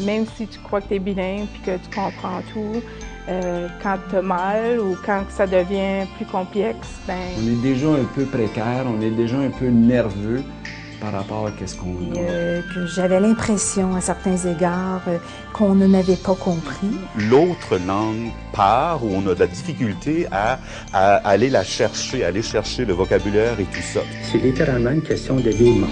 même si tu crois que tu es bilingue puis que tu comprends tout, quand tu as mal ou quand ça devient plus complexe, ben... On est déjà un peu précaire, on est déjà un peu nerveux par rapport à ce qu'on a. Que j'avais l'impression, à certains égards, qu'on ne m'avait pas compris. L'autre langue part, où on a de la difficulté à aller la chercher, aller chercher le vocabulaire et tout ça. C'est littéralement une question de vie ou de mort.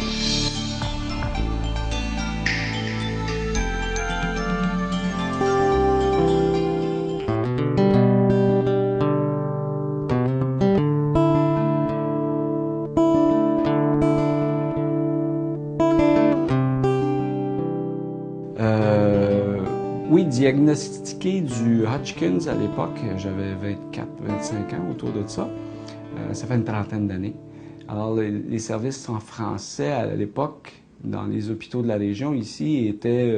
Oui, diagnostiqué du Hodgkins à l'époque, j'avais 24-25 ans, autour de ça. Ça fait une trentaine d'années. Alors, les services en français à l'époque, dans les hôpitaux de la région ici, étaient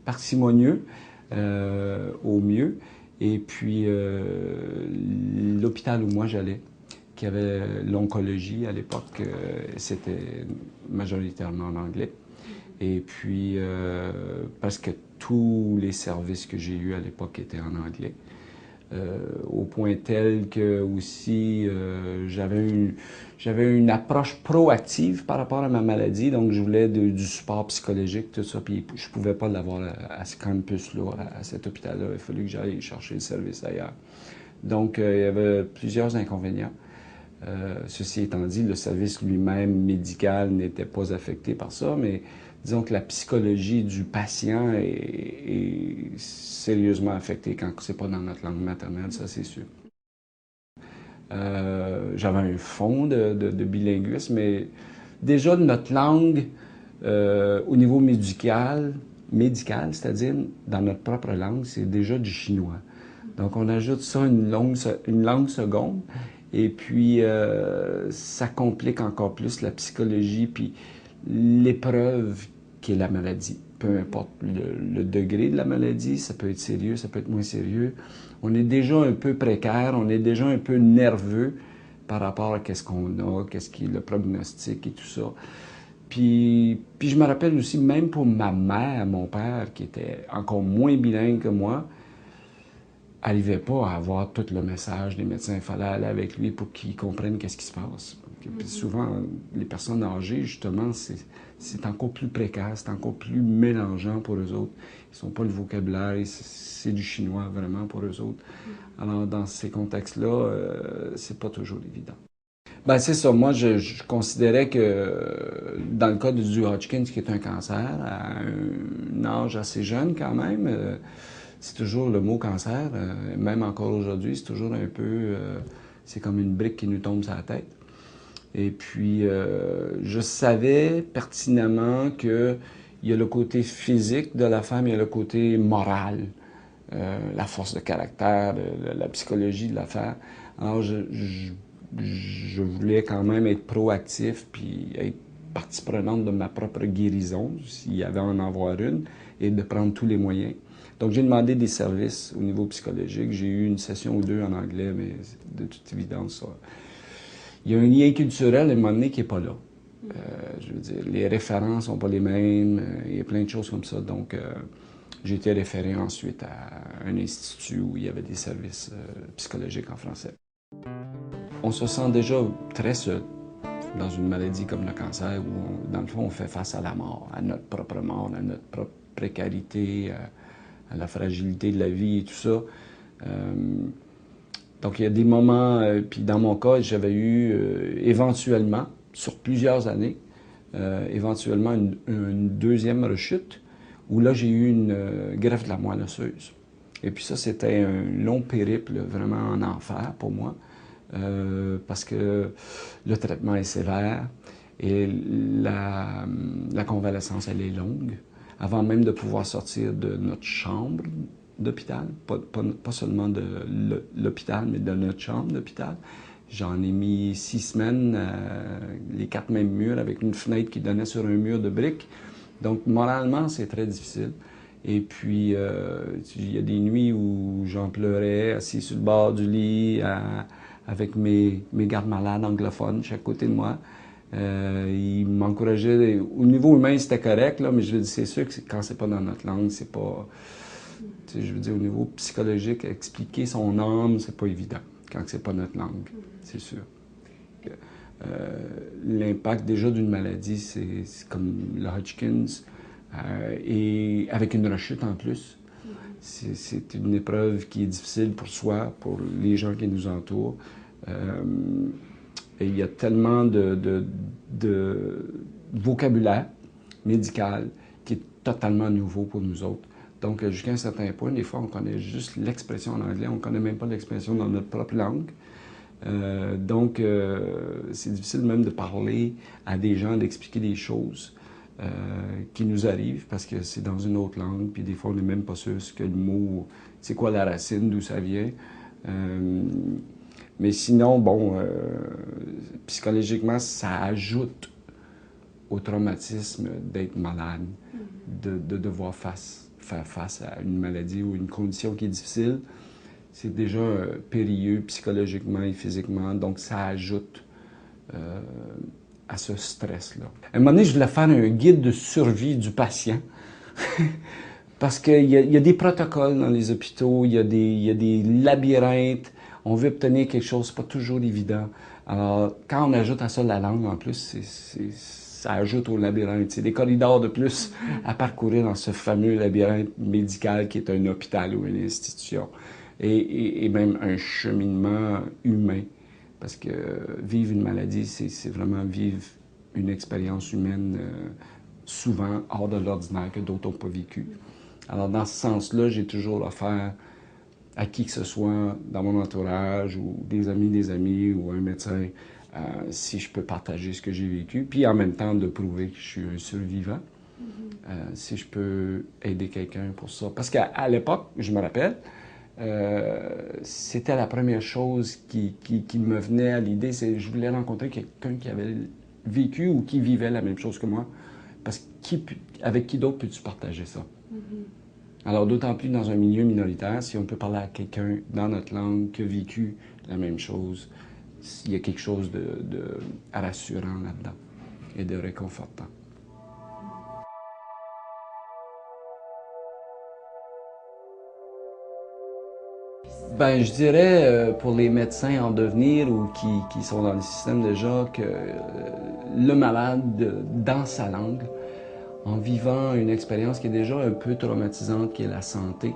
parcimonieux, au mieux. Et puis, l'hôpital où moi j'allais, qui avait l'oncologie à l'époque, c'était majoritairement en anglais. Et puis, presque tous les services que j'ai eus à l'époque étaient en anglais. Au point tel que aussi j'avais une approche proactive par rapport à ma maladie, donc je voulais du support psychologique, tout ça, puis je pouvais pas l'avoir à ce campus-là, à cet hôpital-là. Il fallait que j'aille chercher le service ailleurs. Donc, il y avait plusieurs inconvénients. Ceci étant dit, le service lui-même médical n'était pas affecté par ça, mais disons que la psychologie du patient est sérieusement affectée quand c'est pas dans notre langue maternelle, ça c'est sûr. J'avais un fond de bilinguisme, mais déjà notre langue, au niveau médical, c'est-à-dire dans notre propre langue, c'est déjà du chinois. Donc on ajoute ça une langue seconde. Et puis, ça complique encore plus la psychologie, puis l'épreuve qui est la maladie. Peu importe le degré de la maladie, ça peut être sérieux, ça peut être moins sérieux. On est déjà un peu précaire, on est déjà un peu nerveux par rapport à qu'est-ce qu'on a, qu'est-ce qui est le prognostic et tout ça. Puis je me rappelle aussi, même pour ma mère, mon père, qui était encore moins bilingue que moi, n'arrivait pas à avoir tout le message des médecins. Il fallait aller avec lui pour qu'il comprenne qu'est-ce qui se passe. Puis souvent, les personnes âgées, justement, c'est encore plus précaire, c'est encore plus mélangeant pour eux autres. Ils n'ont pas le vocabulaire, c'est du chinois vraiment pour eux autres. Alors, dans ces contextes-là, c'est pas toujours évident. Ben c'est ça. Moi, je considérais que dans le cas du Hodgkin, qui est un cancer, à un âge assez jeune quand même, c'est toujours le mot cancer, même encore aujourd'hui, c'est toujours un peu, c'est comme une brique qui nous tombe sur la tête. Et puis, je savais pertinemment que il y a le côté physique de la femme, il y a le côté moral, la force de caractère, la psychologie de l'affaire. Alors, je voulais quand même être proactif, puis être partie prenante de ma propre guérison, s'il y avait à en avoir une, et de prendre tous les moyens. Donc, j'ai demandé des services au niveau psychologique. J'ai eu une session ou deux en anglais, mais de toute évidence, ça. Il y a un lien culturel à un moment donné qui n'est pas là. Je veux dire, les références sont pas les mêmes. Il y a plein de choses comme ça. Donc, j'ai été référé ensuite à un institut où il y avait des services psychologiques en français. On se sent déjà très seul dans une maladie comme le cancer où, dans le fond, on fait face à la mort, à notre propre mort, à notre propre précarité, à la fragilité de la vie et tout ça. Donc, il y a des moments, puis dans mon cas, j'avais eu éventuellement, sur plusieurs années, éventuellement une deuxième rechute, où là, j'ai eu une greffe de la moelle osseuse. Et puis ça, c'était un long périple, vraiment en enfer pour moi, parce que le traitement est sévère et la convalescence, elle est longue. Avant même de pouvoir sortir de notre chambre d'hôpital, pas seulement de l'hôpital, mais de notre chambre d'hôpital. J'en ai mis 6 semaines, les 4 mêmes murs, avec une fenêtre qui donnait sur un mur de briques. Donc, moralement, c'est très difficile. Et puis, il y a des nuits où j'en pleurais, assis sur le bord du lit, avec mes gardes-malades anglophones chaque côté de moi. Il m'encourageait. Au niveau humain, c'était correct, là, mais je veux dire, c'est sûr que quand c'est pas dans notre langue, c'est pas. Je veux dire, au niveau psychologique, expliquer son âme, c'est pas évident quand c'est pas notre langue, c'est sûr. L'impact déjà d'une maladie, c'est comme le Hodgkin's, et avec une rechute en plus. C'est une épreuve qui est difficile pour soi, pour les gens qui nous entourent. Et il y a tellement de vocabulaire médical qui est totalement nouveau pour nous autres. Donc, jusqu'à un certain point, des fois, on connaît juste l'expression en anglais, on ne connaît même pas l'expression dans notre propre langue. Donc, c'est difficile même de parler à des gens, d'expliquer des choses qui nous arrivent parce que c'est dans une autre langue, puis des fois, on n'est même pas sûr ce que le mot, c'est quoi la racine, d'où ça vient. Mais sinon, bon, psychologiquement, ça ajoute au traumatisme d'être malade, de devoir faire face à une maladie ou une condition qui est difficile. C'est déjà périlleux psychologiquement et physiquement, donc ça ajoute à ce stress-là. À un moment donné, je voulais faire un guide de survie du patient, parce qu'il y a des protocoles dans les hôpitaux, il y a des labyrinthes, on veut obtenir quelque chose, c'est pas toujours évident. Alors, quand on ajoute à ça la langue, en plus, ça ajoute au labyrinthe. C'est des corridors de plus à parcourir dans ce fameux labyrinthe médical qui est un hôpital ou une institution. Et même un cheminement humain. Parce que vivre une maladie, c'est vraiment vivre une expérience humaine souvent hors de l'ordinaire que d'autres n'ont pas vécu. Alors, dans ce sens-là, j'ai toujours offert à qui que ce soit dans mon entourage ou des amis ou un médecin, si je peux partager ce que j'ai vécu, puis en même temps de prouver que je suis un survivant, si je peux aider quelqu'un pour ça. Parce qu'à l'époque, je me rappelle, c'était la première chose qui me venait à l'idée, c'est que je voulais rencontrer quelqu'un qui avait vécu ou qui vivait la même chose que moi. Parce qu'avec qui d'autre peux-tu partager ça? Alors, d'autant plus dans un milieu minoritaire, si on peut parler à quelqu'un dans notre langue qui a vécu la même chose, il y a quelque chose de rassurant là-dedans et de réconfortant. Ben, je dirais pour les médecins en devenir ou qui sont dans le système déjà que le malade dans sa langue, en vivant une expérience qui est déjà un peu traumatisante, qui est la santé.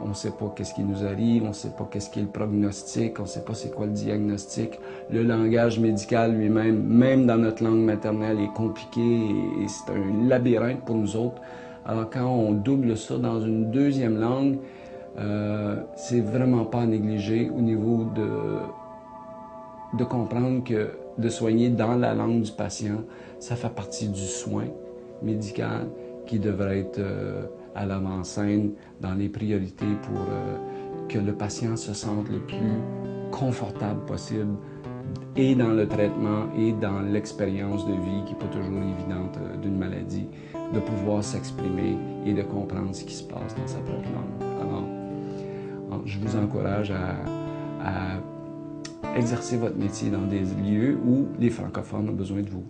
On ne sait pas qu'est-ce qui nous arrive, on ne sait pas qu'est-ce qui est le prognostic, on ne sait pas c'est quoi le diagnostic. Le langage médical lui-même, même dans notre langue maternelle, est compliqué et c'est un labyrinthe pour nous autres. Alors quand on double ça dans une deuxième langue, c'est vraiment pas à négliger au niveau de comprendre que de soigner dans la langue du patient, ça fait partie du soin médical qui devrait être à l'avant-scène dans les priorités pour que le patient se sente le plus confortable possible et dans le traitement et dans l'expérience de vie qui n'est pas toujours évidente d'une maladie, de pouvoir s'exprimer et de comprendre ce qui se passe dans sa propre langue. Alors, je vous encourage à exercer votre métier dans des lieux où les francophones ont besoin de vous.